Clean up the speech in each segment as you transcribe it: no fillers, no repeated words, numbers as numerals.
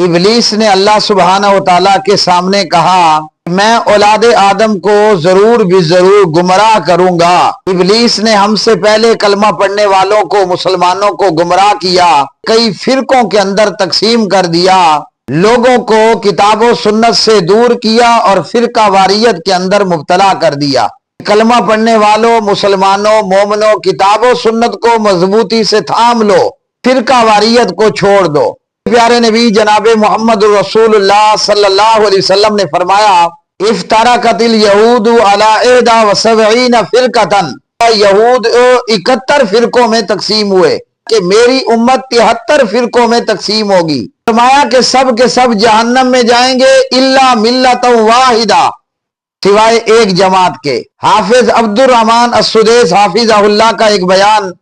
ابلیس نے اللہ سبحانہ و تعالیٰ کے سامنے کہا میں اولاد آدم کو ضرور بھی ضرور گمراہ کروں گا۔ ابلیس نے ہم سے پہلے کلمہ پڑھنے والوں کو، مسلمانوں کو گمراہ کیا، کئی فرقوں کے اندر تقسیم کر دیا، لوگوں کو کتاب و سنت سے دور کیا اور فرقہ واریت کے اندر مبتلا کر دیا۔ کلمہ پڑھنے والوں، مسلمانوں، مومنوں، کتاب و سنت کو مضبوطی سے تھام لو، فرقہ واریت کو چھوڑ دو۔ پیارے نبی جناب محمد رسول اللہ صلی اللہ علیہ وسلم نے فرمایا افترقت الیہود علی 71 فرقۃ، یہود 71 فرقوں میں تقسیم ہوئے کہ میری امت 73 فرقوں میں تقسیم ہوگی۔ فرمایا کہ سب کے سب جہنم میں جائیں گے الا ملۃ واحدہ، سوائے ایک جماعت کے۔ حافظ عبد الرحمن السدیس حافظہ اللہ کا ایک بیان،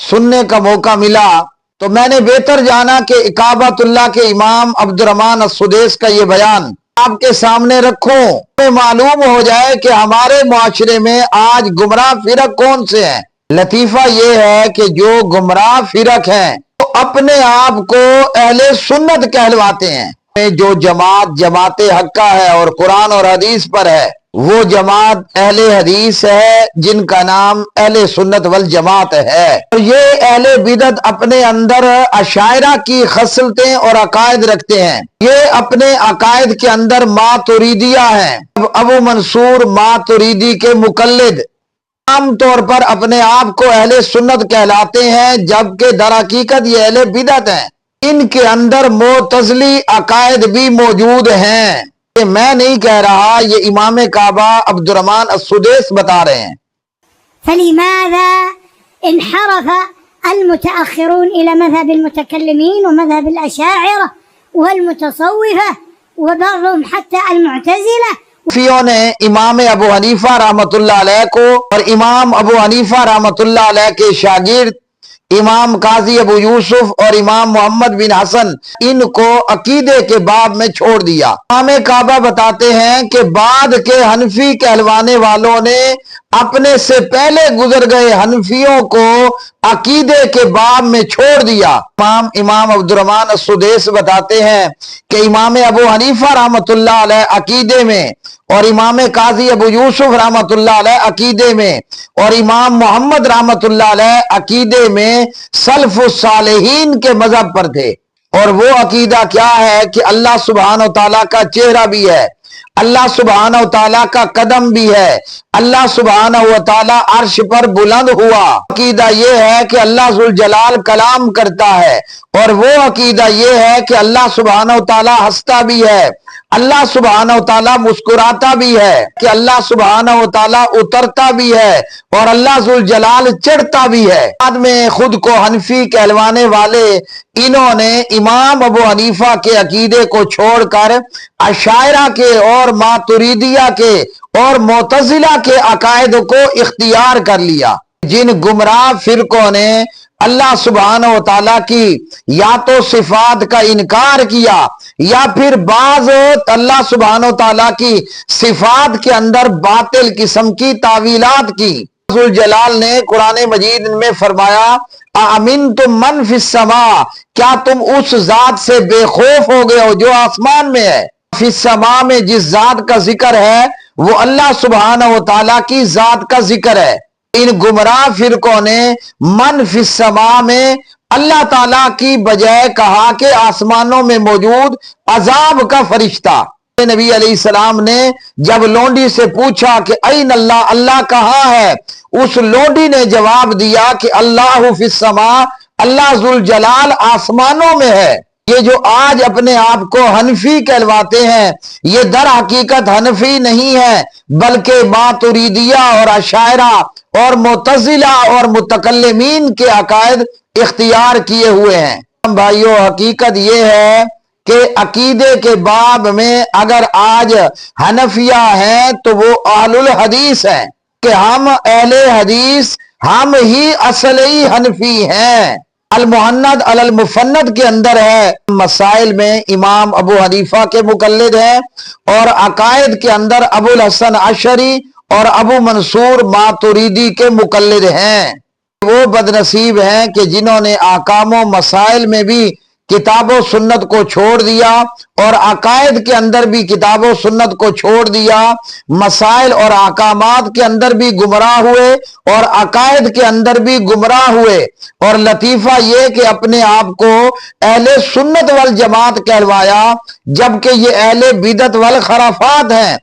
سننے کا موقع ملا تو میں نے بہتر جانا کہ کعبۃ اللہ کے امام عبد الرحمن السدیس کا یہ بیان آپ کے سامنے رکھوں، ہمیں معلوم ہو جائے کہ ہمارے معاشرے میں آج گمراہ فرق کون سے ہیں۔ لطیفہ یہ ہے کہ جو گمراہ فرق ہیں وہ اپنے آپ کو اہل سنت کہلواتے ہیں۔ جو جماعت حقہ ہے اور قرآن اور حدیث پر ہے وہ جماعت اہل حدیث ہے جن کا نام اہل سنت والجماعت ہے۔ اور یہ اہل بدعت اپنے اندر اشاعرہ کی خصلتیں اور عقائد رکھتے ہیں، یہ اپنے عقائد کے اندر ماتریدیہ ہیں۔ ابو منصور ماتریدی کے مقلد عام طور پر اپنے آپ کو اہل سنت کہلاتے ہیں، جبکہ در حقیقت یہ اہل بدعت ہیں۔ ان کے اندر معتزلی عقائد بھی موجود ہیں، یہ میں نہیں کہہ رہا، یہ امام کعبہ عبد الرحمن السدیس بتا رہے ہیں۔ فلماذا انحرف المتأخرون إلى مذهب المتكلمين ومذهب الأشاعرة والمتصوفة وبعضهم حتى المعتزلة؟ صوفیوں نے امام ابو حنیفہ رحمۃ اللہ علیہ کو اور امام ابو حنیفہ رحمۃ اللہ علیہ کے شاگرد امام قاضی ابو یوسف اور امام محمد بن حسن ان کو عقیدے کے باب میں چھوڑ دیا۔ امام کعبہ بتاتے ہیں کہ بعد کے حنفی کہلوانے والوں نے اپنے سے پہلے گزر گئے حنفیوں کو عقیدے کے باب میں چھوڑ دیا۔ امام عبد الرحمن السدیس بتاتے ہیں کہ امام ابو حنیفہ رحمۃ اللہ علیہ عقیدے میں اور امام قاضی ابو یوسف رحمۃ اللہ علیہ عقیدے میں اور امام محمد رحمۃ اللہ علیہ عقیدے میں سلف الصالحین کے مذہب پر تھے۔ اور وہ عقیدہ کیا ہے کہ اللہ سبحانہ و تعالیٰ کا چہرہ بھی ہے، اللہ سبحانہ و تعالیٰ کا قدم بھی ہے، اللہ سبحانہ و تعالیٰ عرش پر بلند ہوا۔ عقیدہ یہ ہے کہ اللہ ذوالجلال کلام کرتا ہے، اور وہ عقیدہ یہ ہے کہ اللہ سبحانہ و تعالیٰ ہنستا بھی ہے، اللہ سبحانہ و تعالیٰ مسکراتا بھی ہے، کہ اللہ سبحانہ و تعالیٰ اترتا بھی ہے اور اللہ ذوالجلال چڑھتا بھی ہے۔ بعد میں خود کو حنفی کہلوانے والے انہوں نے امام ابو حنیفہ کے عقیدے کو چھوڑ کر اشاعرہ کے اور ماتریدیہ کے اور معتزلہ کے عقائد کو اختیار کر لیا۔ جن گمراہ فرقوں نے اللہ سبحانہ و تعالیٰ کی یا تو صفات کا انکار کیا یا پھر بعض اللہ سبحانہ و تعالیٰ کی صفات کے اندر باطل قسم کی تعویلات کی۔ ذوالجلال نے قرآن مجید میں فرمایا اَأَمِنْتُم مَّن فِي السَّمَاءِ، کیا تم اس ذات سے بے خوف ہو گئے ہو جو آسمان میں ہے۔ فی السماء میں جس ذات کا ذکر ہے وہ اللہ سبحانہ و تعالیٰ کی ذات کا ذکر ہے۔ ان گمراہ فرقوں نے من فی السماء میں اللہ تعالیٰ کی بجائے کہا کہ آسمانوں میں موجود عذاب کا فرشتہ۔ نبی علیہ السلام نے جب لونڈی سے پوچھا کہ این اللہ، اللہ کہاں ہے، اس لونڈی نے جواب دیا کہ اللہ فی السماء، اللہ ذوالجلال آسمانوں میں ہے۔ یہ جو آج اپنے آپ کو حنفی کہلواتے ہیں یہ در حقیقت حنفی نہیں ہے، بلکہ ماتریدیہ اور اشاعرہ اور معتزلہ اور متکلمین کے عقائد اختیار کیے ہوئے ہیں۔ بھائیو، حقیقت یہ ہے کہ عقیدے کے باب میں اگر آج حنفیہ ہیں تو وہ اہل الحدیث ہیں، کہ ہم اہل حدیث ہم ہی اصلی حنفی ہیں۔ المحند علی المفند کے اندر ہے، مسائل میں امام ابو حنیفہ کے مقلد ہیں، اور عقائد کے اندر ابو الحسن عشری اور ابو منصور ماتریدی کے مقلد ہیں۔ وہ بدنصیب ہیں کہ جنہوں نے احکام و مسائل میں بھی کتاب و سنت کو چھوڑ دیا، اور عقائد کے اندر بھی کتاب و سنت کو چھوڑ دیا، مسائل اور احکامات کے اندر بھی گمراہ ہوئے اور عقائد کے اندر بھی گمراہ ہوئے۔ اور لطیفہ یہ کہ اپنے آپ کو اہل سنت والجماعت کہلوایا، جبکہ یہ اہل بدعت والخرافات ہیں۔